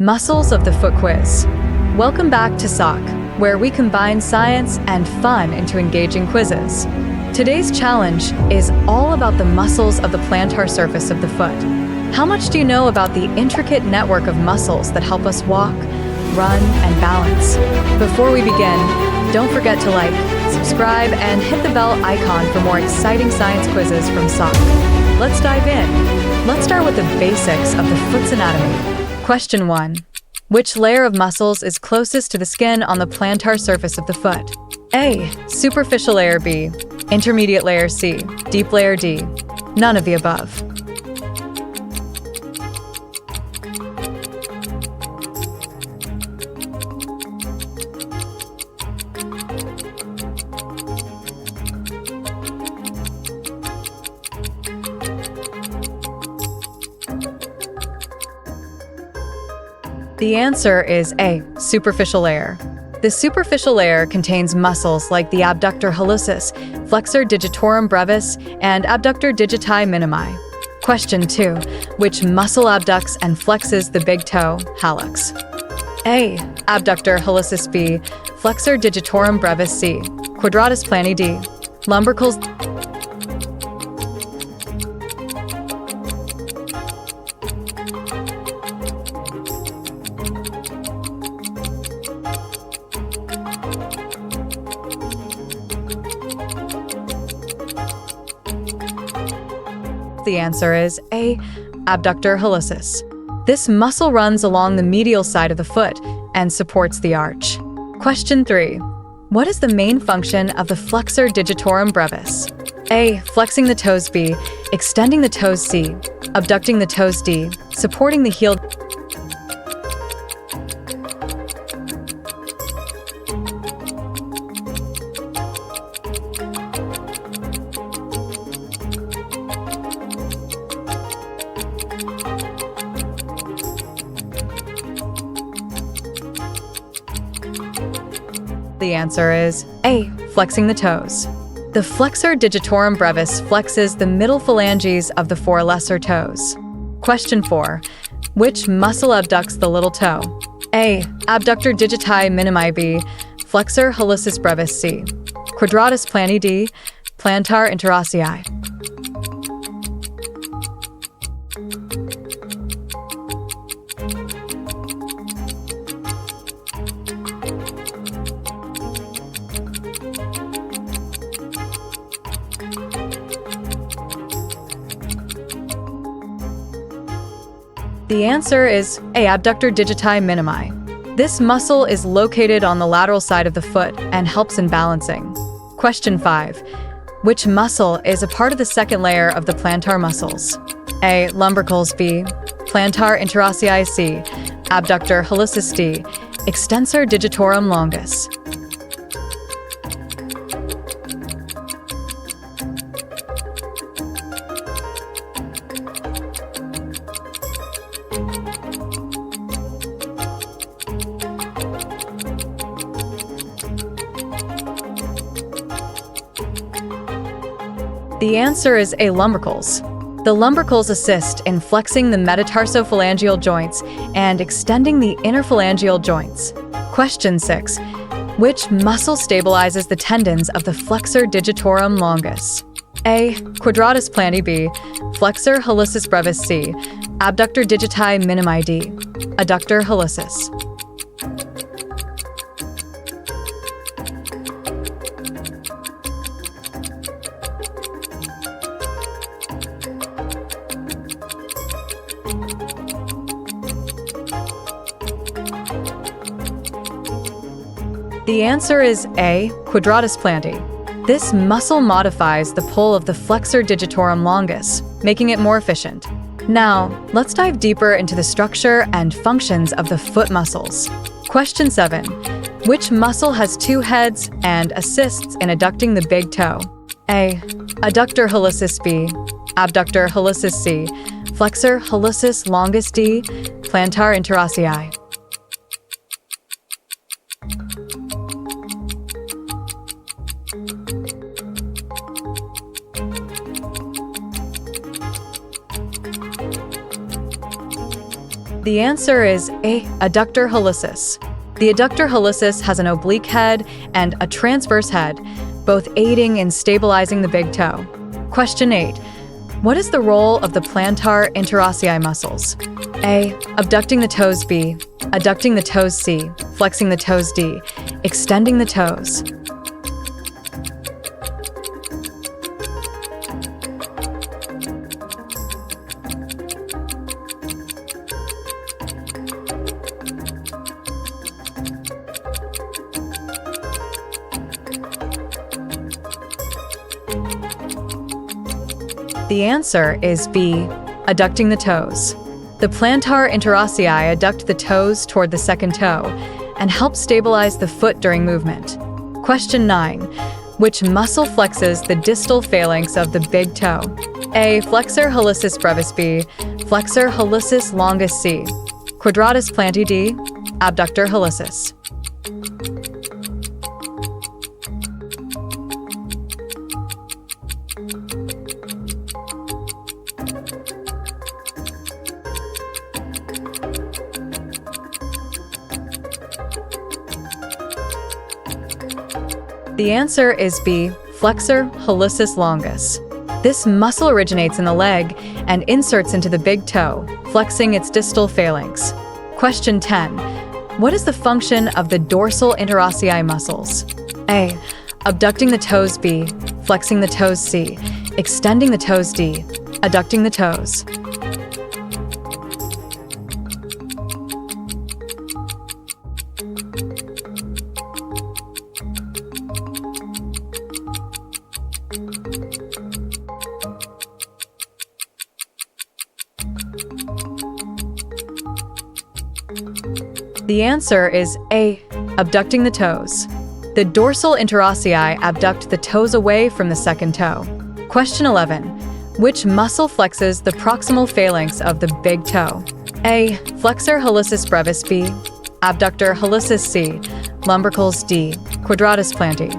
Muscles of the Foot Quiz. Welcome back to SOC, where we combine science and fun into engaging quizzes. Today's challenge is all about the muscles of the plantar surface of the foot. How much do you know about the intricate network of muscles that help us walk, run, and balance? Before we begin, don't forget to like, subscribe, and hit the bell icon for more exciting science quizzes from SOC. Let's dive in. Let's start with the basics of the foot's anatomy. Question 1. Which layer of muscles is closest to the skin on the plantar surface of the foot? A. Superficial layer B. Intermediate layer C. Deep layer D. None of the above. The answer is A. Superficial layer. The superficial layer contains muscles like the abductor hallucis, flexor digitorum brevis, and abductor digiti minimi. Question 2. Which muscle abducts and flexes the big toe, hallux? A. Abductor hallucis B. Flexor digitorum brevis C. Quadratus plani D. Lumbricals. The answer is A. Abductor hallucis. This muscle runs along the medial side of the foot and supports the arch. Question 3. What is the main function of the flexor digitorum brevis? A. Flexing the toes B. Extending the toes C. Abducting the toes D. Supporting the heel. The answer is A. Flexing the toes. The flexor digitorum brevis flexes the middle phalanges of the four lesser toes. Question 4. Which muscle abducts the little toe? A. Abductor digiti minimi B. Flexor hallucis brevis C. Quadratus plani D. Plantar interossei. The answer is A. Abductor digiti minimi. This muscle is located on the lateral side of the foot and helps in balancing. Question 5. Which muscle is a part of the second layer of the plantar muscles? A. Lumbricals B. Plantar interossei C. Abductor hallucis D. Extensor digitorum longus. The answer is A. Lumbricals. The lumbricals assist in flexing the metatarsophalangeal joints and extending the interphalangeal joints. Question 6. Which muscle stabilizes the tendons of the flexor digitorum longus? A. Quadratus plani B. Flexor hallucis brevis C. Abductor digiti minimi D. Adductor hallucis. The answer is A. Quadratus plani. This muscle modifies the pull of the flexor digitorum longus, making it more efficient. Now, let's dive deeper into the structure and functions of the foot muscles. Question 7. Which muscle has two heads and assists in adducting the big toe? A. Adductor hallucis B. Abductor hallucis C. Flexor hallucis longus D. Plantar interossei. The answer is A. Adductor hallucis. The adductor hallucis has an oblique head and a transverse head, both aiding in stabilizing the big toe. Question 8. What is the role of the plantar interossei muscles? A. Abducting the toes. B. Adducting the toes. C. Flexing the toes. D. Extending the toes. The answer is B. Adducting the toes. The plantar interossei adduct the toes toward the second toe and help stabilize the foot during movement. Question 9. Which muscle flexes the distal phalanx of the big toe? A. Flexor hallucis brevis. B. Flexor hallucis longus. C. Quadratus plantae. D. Abductor hallucis. The answer is B. Flexor hallucis longus. This muscle originates in the leg and inserts into the big toe, flexing its distal phalanx. Question 10. What is the function of the dorsal interossei muscles? A. Abducting the toes. B. Flexing the toes. C. Extending the toes. D. Adducting the toes. The answer is A. Abducting the toes. The dorsal interossei abduct the toes away from the second toe. Question 11. Which muscle flexes the proximal phalanx of the big toe? A. Flexor hallucis brevis. B. Abductor hallucis. C. Lumbricals. D. Quadratus plantae.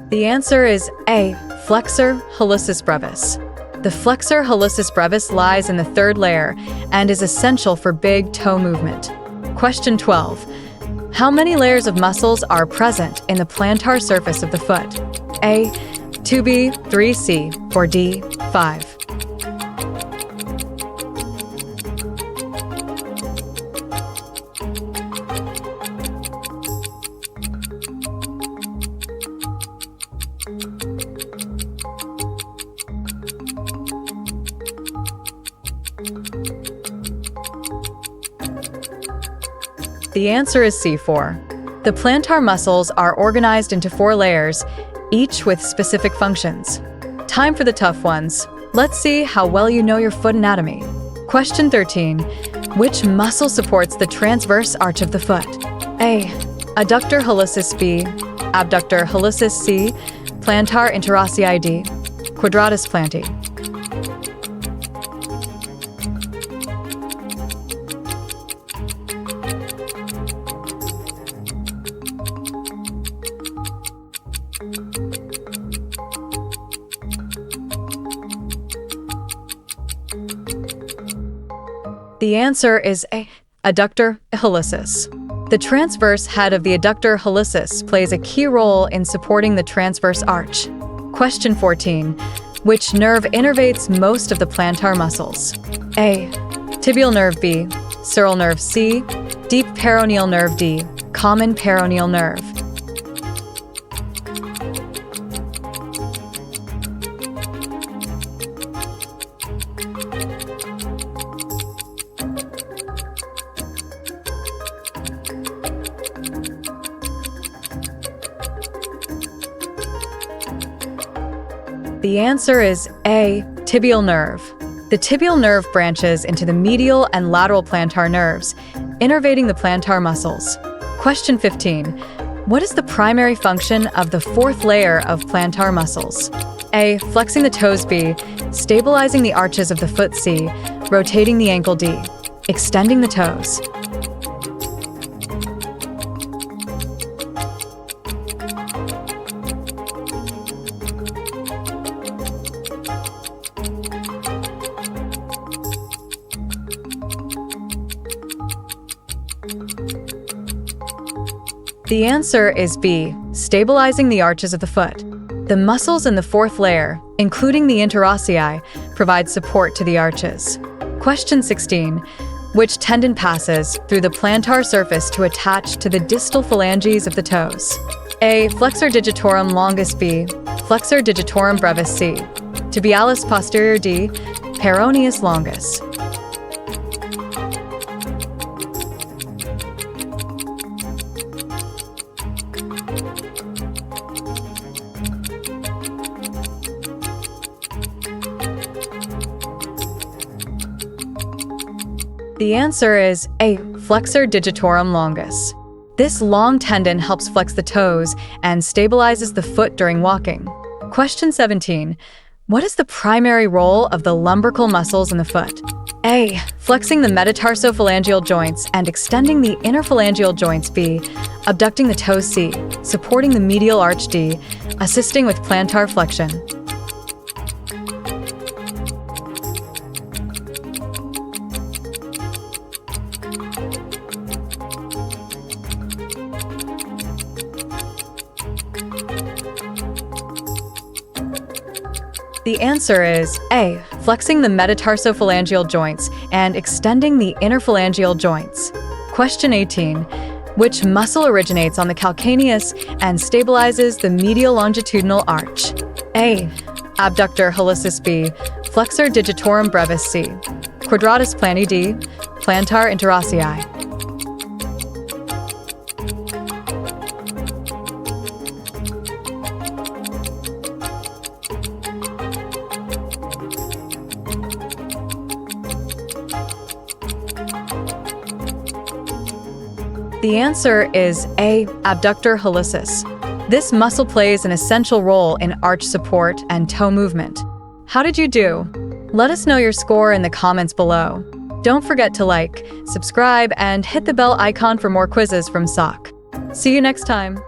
The answer is A. Flexor hallucis brevis. The flexor hallucis brevis lies in the third layer and is essential for big toe movement. Question 12. How many layers of muscles are present in the plantar surface of the foot? A. 2B, 3C, or D. 5. The answer is C4. The plantar muscles are organized into 4 layers, each with specific functions. Time for the tough ones. Let's see how well you know your foot anatomy. Question 13. Which muscle supports the transverse arch of the foot? A. Adductor hallucis. B. Abductor hallucis. C. Plantar interossei. D. Quadratus plantae. The answer is A. Adductor hallucis. The transverse head of the adductor hallucis plays a key role in supporting the transverse arch. Question 14. Which nerve innervates most of the plantar muscles? A. Tibial nerve. B. Sural nerve. C. Deep peroneal nerve. D. Common peroneal nerve. The answer is A. Tibial nerve. The tibial nerve branches into the medial and lateral plantar nerves, innervating the plantar muscles. Question 15. What is the primary function of the fourth layer of plantar muscles? A. Flexing the toes. B. Stabilizing the arches of the foot. C. Rotating the ankle. D. Extending the toes. The answer is B. Stabilizing the arches of the foot. The muscles in the fourth layer, including the interossei, provide support to the arches. Question 16. Which tendon passes through the plantar surface to attach to the distal phalanges of the toes? A. Flexor digitorum longus. B. Flexor digitorum brevis. C. Tibialis posterior. D. Peroneus longus. The answer is A. Flexor digitorum longus. This long tendon helps flex the toes and stabilizes the foot during walking. Question 17. What is the primary role of the lumbrical muscles in the foot? A. Flexing the metatarsophalangeal joints and extending the interphalangeal joints. B. Abducting the toes. C. Supporting the medial arch. D. Assisting with plantar flexion. The answer is A. Flexing the metatarsophalangeal joints and extending the interphalangeal joints. Question 18. Which muscle originates on the calcaneus and stabilizes the medial longitudinal arch? A. Abductor hallucis. B. Flexor digitorum brevis. C. Quadratus plani. D. Plantar interossei. The answer is A. Abductor hallucis. This muscle plays an essential role in arch support and toe movement. How did you do? Let us know your score in the comments below. Don't forget to like, subscribe, and hit the bell icon for more quizzes from SOC. See you next time.